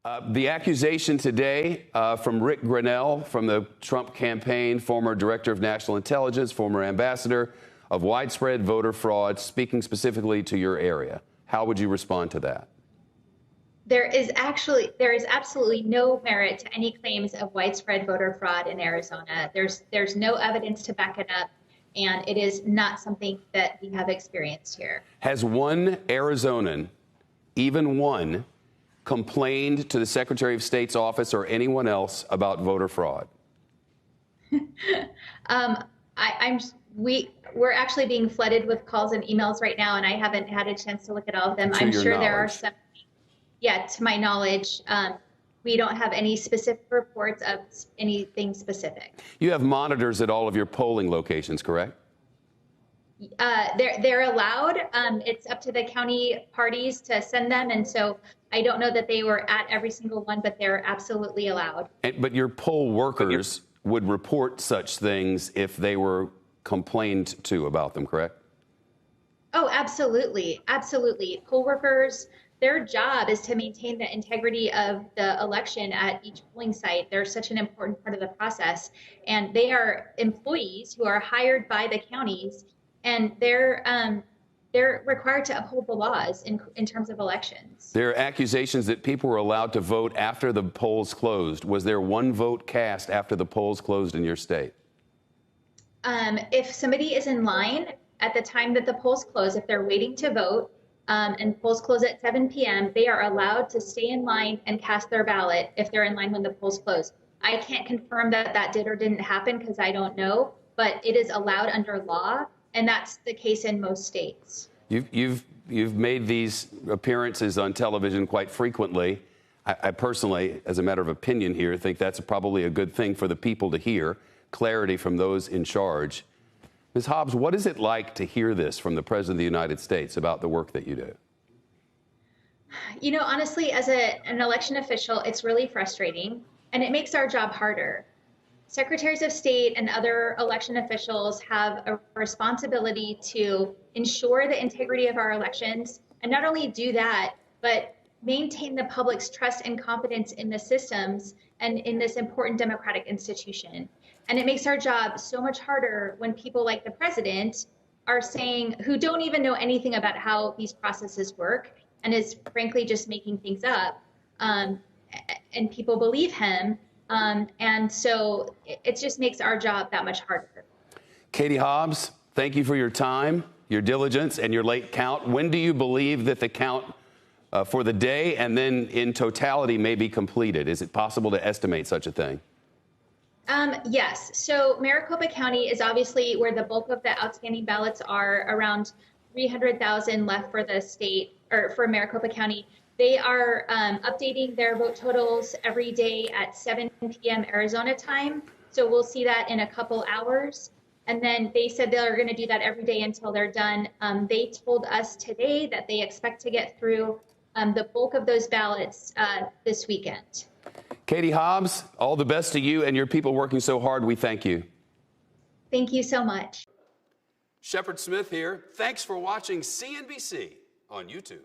The accusation today from Rick Grinnell from the Trump campaign, former director of national intelligence, former ambassador, of widespread voter fraud, speaking specifically to your area. How would you respond to that? There is absolutely no merit to any claims of widespread voter fraud in Arizona. There's no evidence to back it up, and it is not something that we have experienced here. Has one Arizonan, even one, complained to the Secretary of State's office or anyone else about voter fraud? We're actually being flooded with calls and emails right now, and I haven't had a chance to look at all of them. I'm sure there are some. Yeah, to my knowledge, we don't have any specific reports of anything specific. You have monitors at all of your polling locations, correct? They're allowed. It's up to the county parties to send them, and so I don't know that they were at every single one, but they're absolutely allowed. But your poll workers would report such things if they were complained to about them, correct? Oh, absolutely. Absolutely. Poll workers, their job is to maintain the integrity of the election at each polling site. They're such an important part of the process. And they are employees who are hired by the counties, and they're required to uphold the laws in terms of elections. There are accusations that people were allowed to vote after the polls closed. Was there one vote cast after the polls closed in your state? If somebody is in line at the time that the polls close, if they're waiting to vote, and polls close at 7 p.m., they are allowed to stay in line and cast their ballot if they're in line when the polls close. I can't confirm that that did or didn't happen because I don't know, but it is allowed under law, and that's the case in most states. You've made these appearances on television quite frequently. I personally, as a matter of opinion here, think that's probably a good thing for the people to hear, clarity from those in charge. Ms. Hobbs, what is it like to hear this from the President of the United States about the work that you do? You know, honestly, as an election official, it's really frustrating, and it makes our job harder. Secretaries of State and other election officials have a responsibility to ensure the integrity of our elections, and not only do that, but maintain the public's trust and confidence in the systems and in this important democratic institution. And it makes our job so much harder when people like the president are saying, who don't even know anything about how these processes work, and is frankly just making things up, and people believe him. And so it just makes our job that much harder. Katie Hobbs, thank you for your time, your diligence, and your late count. When do you believe that the count for the day and then in totality may be completed? Is it possible to estimate such a thing? Yes. So Maricopa County is obviously where the bulk of the outstanding ballots are, around 300,000 left for the state, or for Maricopa County. They are updating their vote totals every day at 7 p.m. Arizona time. So we'll see that in a couple hours. And then they said they're going to do that every day until they're done. They told us today that they expect to get through the bulk of those ballots this weekend. Katie Hobbs, all the best to you and your people working so hard. We thank you. Thank you so much. Shepard Smith here. Thanks for watching CNBC on YouTube.